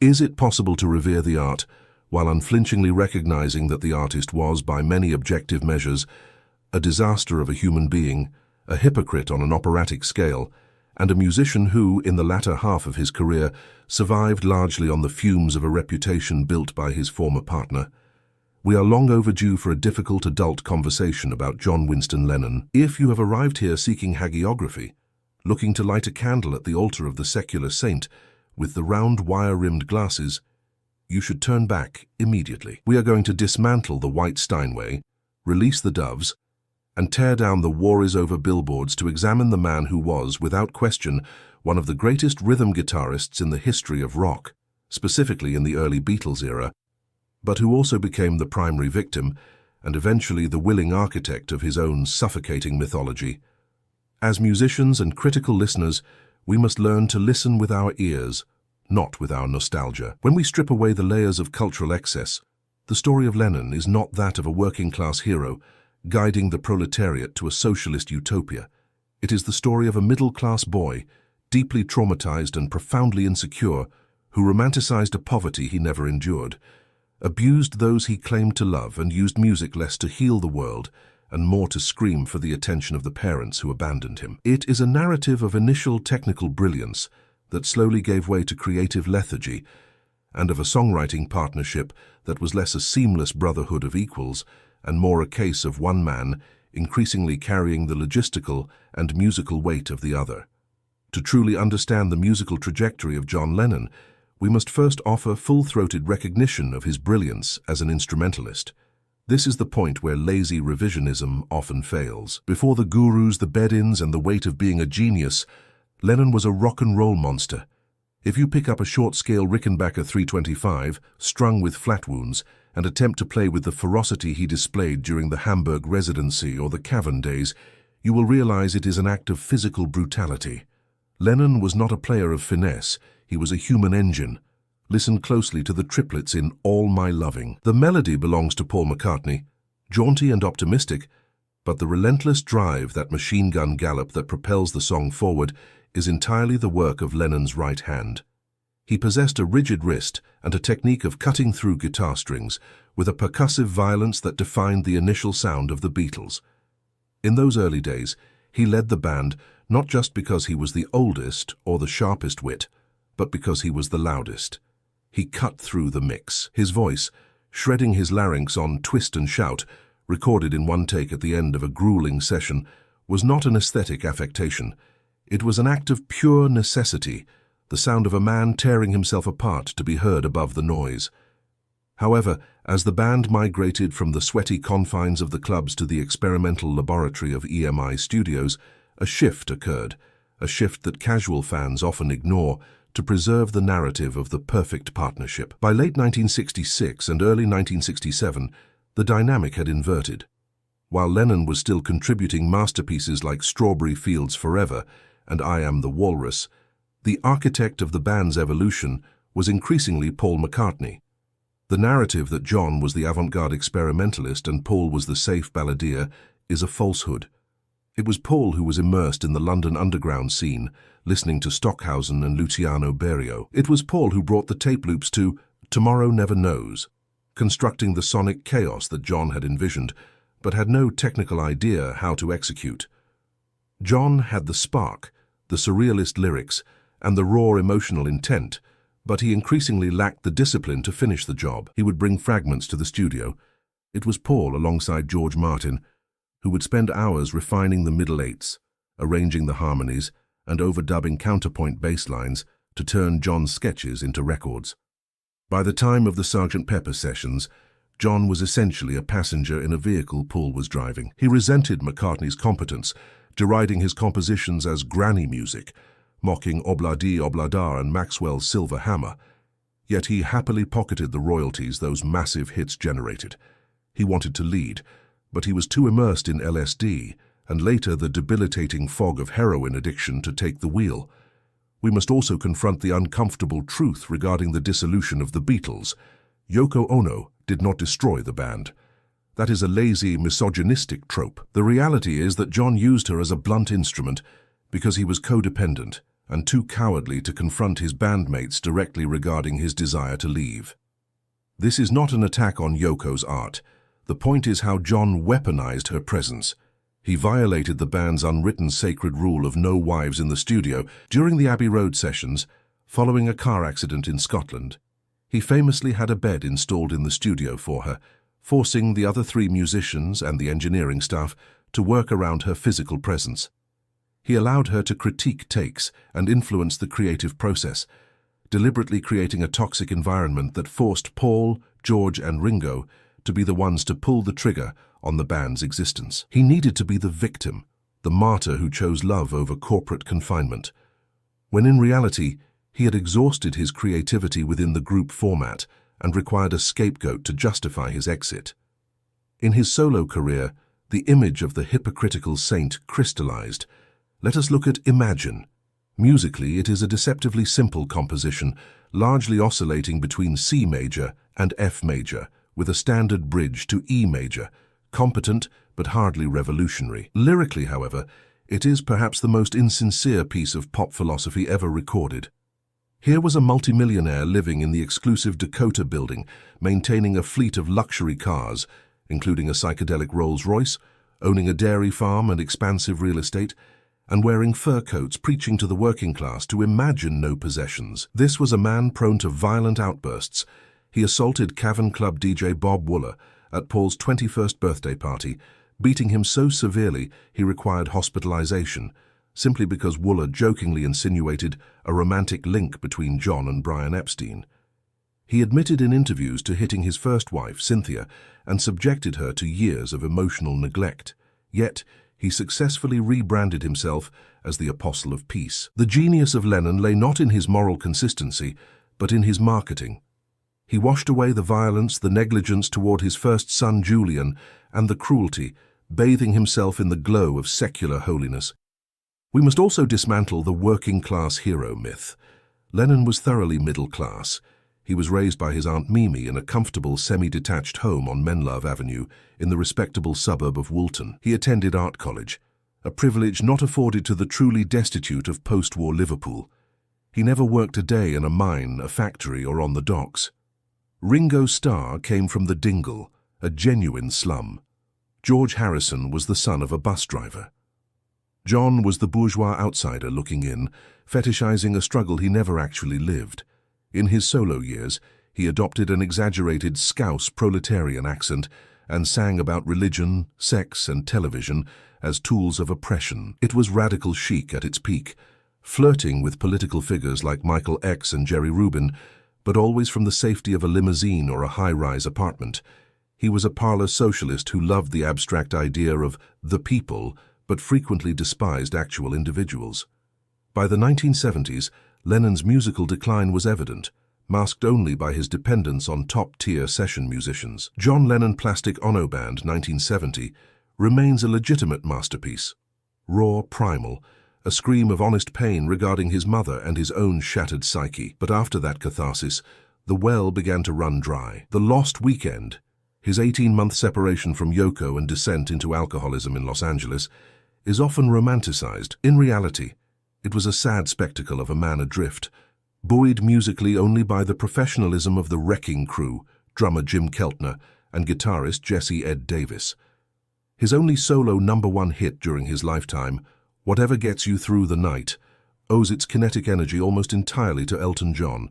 Is it possible to revere the art while unflinchingly recognizing that the artist was, by many objective measures, a disaster of a human being, a hypocrite on an operatic scale, and a musician who, in the latter half of his career, survived largely on the fumes of a reputation built by his former partner? We are long overdue for a difficult adult conversation about John Winston Lennon. If you have arrived here seeking hagiography, looking to light a candle at the altar of the secular saint with the round wire-rimmed glasses, you should turn back immediately. We are going to dismantle the white Steinway, release the doves, and tear down the war is over billboards to examine the man who was, without question, one of the greatest rhythm guitarists in the history of rock, specifically in the early Beatles era, but who also became the primary victim and eventually the willing architect of his own suffocating mythology. As musicians and critical listeners, we must learn to listen with our ears, not with our nostalgia. When we strip away the layers of cultural excess, the story of Lennon is not that of a working-class hero guiding the proletariat to a socialist utopia. It is the story of a middle-class boy, deeply traumatized and profoundly insecure, who romanticized a poverty he never endured, abused those he claimed to love, and used music less to heal the world and more to scream for the attention of the parents who abandoned him. It is a narrative of initial technical brilliance that slowly gave way to creative lethargy, and of a songwriting partnership that was less a seamless brotherhood of equals and more a case of one man increasingly carrying the logistical and musical weight of the other. To truly understand the musical trajectory of John Lennon, we must first offer full-throated recognition of his brilliance as an instrumentalist. This is the point where lazy revisionism often fails. Before the gurus, the bed-ins, and the weight of being a genius, Lennon was a rock and roll monster. If you pick up a short-scale Rickenbacker 325, strung with flat wounds, and attempt to play with the ferocity he displayed during the Hamburg residency or the Cavern days, you will realize it is an act of physical brutality. Lennon was not a player of finesse, he was a human engine. Listen closely to the triplets in All My Loving. The melody belongs to Paul McCartney, jaunty and optimistic, but the relentless drive, that machine gun gallop that propels the song forward, is entirely the work of Lennon's right hand. He possessed a rigid wrist and a technique of cutting through guitar strings with a percussive violence that defined the initial sound of the Beatles. In those early days, he led the band not just because he was the oldest or the sharpest wit, but because he was the loudest. He cut through the mix. His voice, shredding his larynx on Twist and Shout, recorded in one take at the end of a grueling session, was not an aesthetic affectation. It was an act of pure necessity, the sound of a man tearing himself apart to be heard above the noise. However, as the band migrated from the sweaty confines of the clubs to the experimental laboratory of EMI Studios, a shift occurred, a shift that casual fans often ignore, to preserve the narrative of the perfect partnership. By late 1966 and early 1967, the dynamic had inverted. While Lennon was still contributing masterpieces like Strawberry Fields Forever and I Am the Walrus, the architect of the band's evolution was increasingly Paul McCartney. The narrative that John was the avant-garde experimentalist and Paul was the safe balladeer is a falsehood. It was Paul who was immersed in the London underground scene, listening to Stockhausen and Luciano Berio. It was Paul who brought the tape loops to Tomorrow Never Knows, constructing the sonic chaos that John had envisioned, but had no technical idea how to execute. John had the spark, the surrealist lyrics, and the raw emotional intent, but he increasingly lacked the discipline to finish the job. He would bring fragments to the studio. It was Paul, alongside George Martin, who would spend hours refining the middle eights, arranging the harmonies, and overdubbing counterpoint bass lines to turn John's sketches into records. By the time of the Sgt. Pepper sessions, John was essentially a passenger in a vehicle Paul was driving. He resented McCartney's competence, deriding his compositions as granny music, mocking Obladi Oblada and Maxwell's Silver Hammer. Yet he happily pocketed the royalties those massive hits generated. He wanted to lead, but he was too immersed in LSD and later the debilitating fog of heroin addiction to take the wheel. We must also confront the uncomfortable truth regarding the dissolution of the Beatles. Yoko Ono did not destroy the band. That is a lazy, misogynistic trope. The reality is that John used her as a blunt instrument because he was codependent, and too cowardly to confront his bandmates directly regarding his desire to leave. This is not an attack on Yoko's art. The point is how John weaponized her presence. He violated the band's unwritten sacred rule of no wives in the studio during the Abbey Road sessions, following a car accident in Scotland. He famously had a bed installed in the studio for her, forcing the other 3 musicians and the engineering staff to work around her physical presence. He allowed her to critique takes and influence the creative process, deliberately creating a toxic environment that forced Paul, George, and Ringo to be the ones to pull the trigger on the band's existence. He needed to be the victim, the martyr who chose love over corporate confinement, when in reality, he had exhausted his creativity within the group format and required a scapegoat to justify his exit. In his solo career, the image of the hypocritical saint crystallized. Let us look at Imagine. Musically, it is a deceptively simple composition, largely oscillating between C major and F major, with a standard bridge to E major, competent but hardly revolutionary. Lyrically, however, it is perhaps the most insincere piece of pop philosophy ever recorded. Here was a multimillionaire living in the exclusive Dakota building, maintaining a fleet of luxury cars, including a psychedelic Rolls-Royce, owning a dairy farm and expansive real estate, and wearing fur coats, preaching to the working class to imagine no possessions. This was a man prone to violent outbursts. He assaulted Cavern Club DJ Bob Wooler at Paul's 21st birthday party, beating him so severely he required hospitalization, simply because Wooler jokingly insinuated a romantic link between John and Brian Epstein. He admitted in interviews to hitting his first wife, Cynthia, and subjected her to years of emotional neglect. Yet, he successfully rebranded himself as the Apostle of Peace. The genius of Lennon lay not in his moral consistency, but in his marketing. He washed away the violence, the negligence toward his first son Julian, and the cruelty, bathing himself in the glow of secular holiness. We must also dismantle the working-class hero myth. Lennon was thoroughly middle-class. He was raised by his Aunt Mimi in a comfortable, semi-detached home on Menlove Avenue in the respectable suburb of Woolton. He attended art college, a privilege not afforded to the truly destitute of post-war Liverpool. He never worked a day in a mine, a factory, or on the docks. Ringo Starr came from the Dingle, a genuine slum. George Harrison was the son of a bus driver. John was the bourgeois outsider looking in, fetishizing a struggle he never actually lived. In his solo years, he adopted an exaggerated Scouse proletarian accent and sang about religion, sex, and television as tools of oppression. It was radical chic at its peak, flirting with political figures like Michael X and Jerry Rubin, but always from the safety of a limousine or a high-rise apartment. He was a parlor socialist who loved the abstract idea of the people, but frequently despised actual individuals. By the 1970s, Lennon's musical decline was evident, masked only by his dependence on top-tier session musicians. John Lennon Plastic Ono Band, 1970, remains a legitimate masterpiece. Raw, primal, a scream of honest pain regarding his mother and his own shattered psyche. But after that catharsis, the well began to run dry. The Lost Weekend, his 18-month separation from Yoko and descent into alcoholism in Los Angeles, is often romanticized. In reality, it was a sad spectacle of a man adrift, buoyed musically only by the professionalism of the Wrecking Crew, drummer Jim Keltner, and guitarist Jesse Ed Davis. His only solo #1 hit during his lifetime, Whatever Gets You Through the Night, owes its kinetic energy almost entirely to Elton John,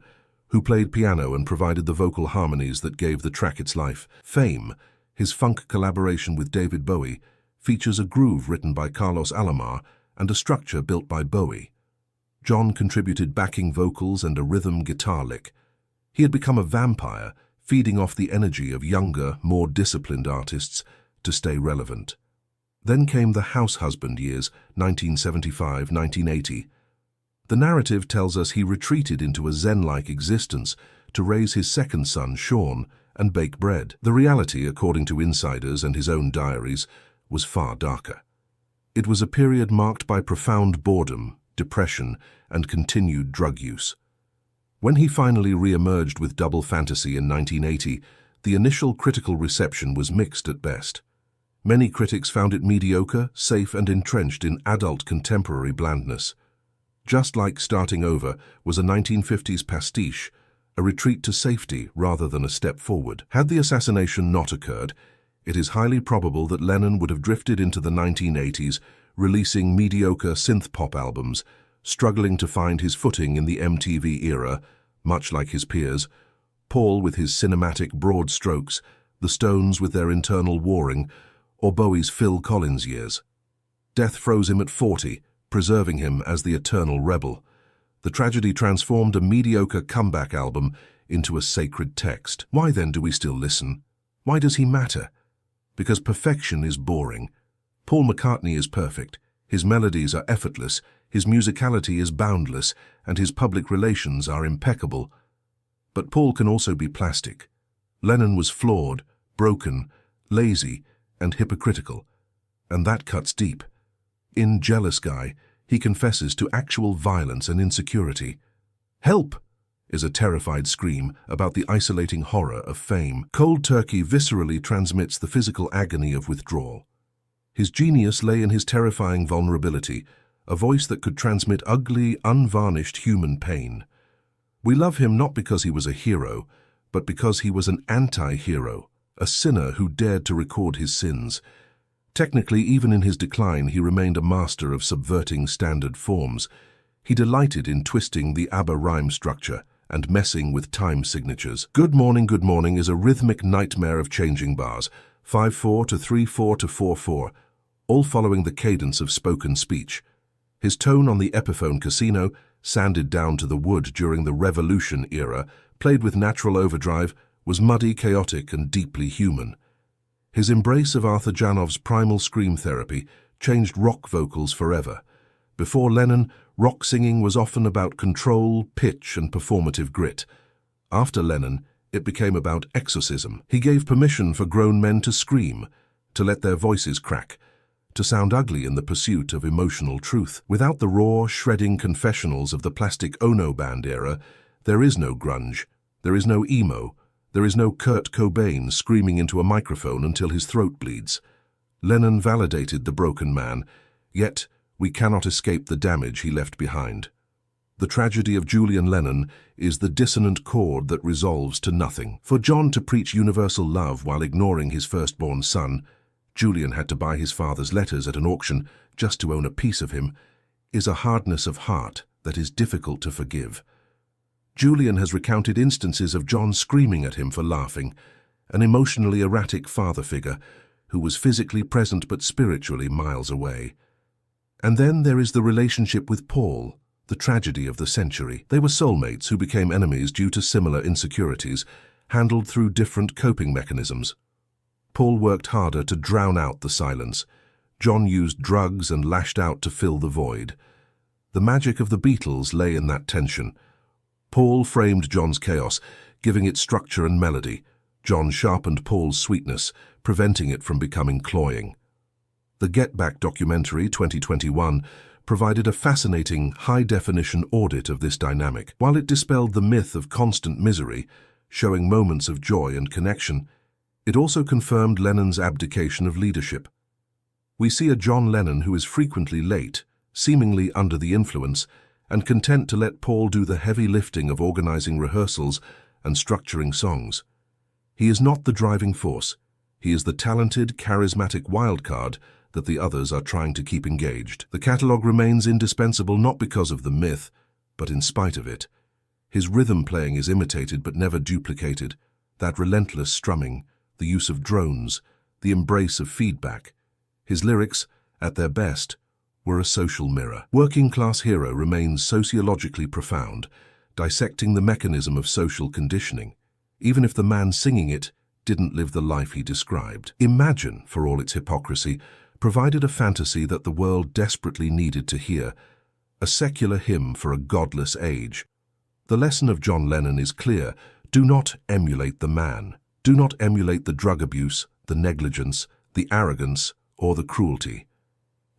who played piano and provided the vocal harmonies that gave the track its life. Fame, his funk collaboration with David Bowie, features a groove written by Carlos Alomar and a structure built by Bowie. John contributed backing vocals and a rhythm guitar lick. He had become a vampire, feeding off the energy of younger, more disciplined artists to stay relevant. Then came the house husband years, 1975-1980. The narrative tells us he retreated into a zen-like existence to raise his second son, Sean, and bake bread. The reality, according to insiders and his own diaries, was far darker. It was a period marked by profound boredom, depression, and continued drug use. When he finally re-emerged with Double Fantasy in 1980, the initial critical reception was mixed at best. Many critics found it mediocre, safe, and entrenched in adult contemporary blandness. Just Like Starting Over was a 1950s pastiche, a retreat to safety rather than a step forward. Had the assassination not occurred, it is highly probable that Lennon would have drifted into the 1980s, releasing mediocre synth-pop albums, struggling to find his footing in the MTV era, much like his peers, Paul with his cinematic broad strokes, the Stones with their internal warring, or Bowie's Phil Collins years. Death froze him at 40, preserving him as the eternal rebel. The tragedy transformed a mediocre comeback album into a sacred text. Why then do we still listen? Why does he matter? Because perfection is boring. Paul McCartney is perfect. His melodies are effortless, his musicality is boundless, and his public relations are impeccable. But Paul can also be plastic. Lennon was flawed, broken, lazy, and hypocritical. And that cuts deep. In Jealous Guy, he confesses to actual violence and insecurity. "Help!" is a terrified scream about the isolating horror of fame. Cold Turkey viscerally transmits the physical agony of withdrawal. His genius lay in his terrifying vulnerability, a voice that could transmit ugly, unvarnished human pain. We love him not because he was a hero, but because he was an anti-hero, a sinner who dared to record his sins. Technically, even in his decline, he remained a master of subverting standard forms. He delighted in twisting the ABBA rhyme structure and messing with time signatures. Good Morning is a rhythmic nightmare of changing bars, 5/4 to 3/4 to 4/4, all following the cadence of spoken speech. His tone on the Epiphone Casino, sanded down to the wood during the Revolution era, played with natural overdrive, was muddy, chaotic, and deeply human. His embrace of Arthur Janov's primal scream therapy changed rock vocals forever. Before Lennon, rock singing was often about control, pitch, and performative grit. After Lennon, it became about exorcism. He gave permission for grown men to scream, to let their voices crack, to sound ugly in the pursuit of emotional truth. Without the raw, shredding confessionals of the Plastic Ono Band era, there is no grunge, there is no emo, there is no Kurt Cobain screaming into a microphone until his throat bleeds. Lennon validated the broken man, yet we cannot escape the damage he left behind. The tragedy of Julian Lennon is the dissonant chord that resolves to nothing. For John to preach universal love while ignoring his firstborn son, Julian had to buy his father's letters at an auction just to own a piece of him, is a hardness of heart that is difficult to forgive. Julian has recounted instances of John screaming at him for laughing, an emotionally erratic father figure who was physically present but spiritually miles away. And then there is the relationship with Paul, the tragedy of the century. They were soulmates who became enemies due to similar insecurities, handled through different coping mechanisms. Paul worked harder to drown out the silence. John used drugs and lashed out to fill the void. The magic of the Beatles lay in that tension. Paul framed John's chaos, giving it structure and melody. John sharpened Paul's sweetness, preventing it from becoming cloying. The Get Back documentary, 2021, provided a fascinating, high-definition audit of this dynamic. While it dispelled the myth of constant misery, showing moments of joy and connection, it also confirmed Lennon's abdication of leadership. We see a John Lennon who is frequently late, seemingly under the influence, and content to let Paul do the heavy lifting of organizing rehearsals and structuring songs. He is not the driving force. He is the talented, charismatic wildcard that the others are trying to keep engaged. The catalogue remains indispensable not because of the myth, but in spite of it. His rhythm playing is imitated but never duplicated, that relentless strumming, the use of drones, the embrace of feedback. His lyrics, at their best, were a social mirror. Working Class Hero remains sociologically profound, dissecting the mechanism of social conditioning, even if the man singing it didn't live the life he described. Imagine, for all its hypocrisy, provided a fantasy that the world desperately needed to hear, a secular hymn for a godless age. The lesson of John Lennon is clear: do not emulate the man. Do not emulate the drug abuse, the negligence, the arrogance, or the cruelty.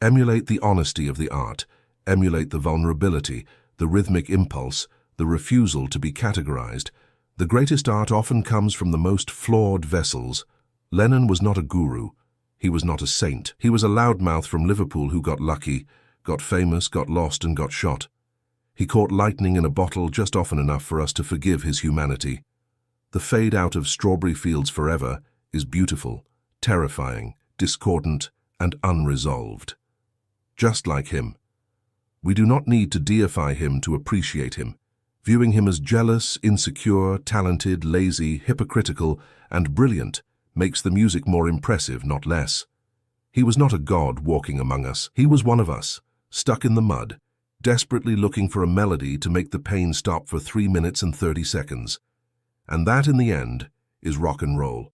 Emulate the honesty of the art, emulate the vulnerability, the rhythmic impulse, the refusal to be categorized. The greatest art often comes from the most flawed vessels. Lennon was not a guru. He was not a saint. He was a loudmouth from Liverpool who got lucky, got famous, got lost, and got shot. He caught lightning in a bottle just often enough for us to forgive his humanity. The fade out of Strawberry Fields Forever is beautiful, terrifying, discordant, and unresolved. Just like him. We do not need to deify him to appreciate him. Viewing him as jealous, insecure, talented, lazy, hypocritical, and brilliant makes the music more impressive, not less. He was not a god walking among us. He was one of us, stuck in the mud, desperately looking for a melody to make the pain stop for 3 minutes and 30 seconds. And that, in the end, is rock and roll.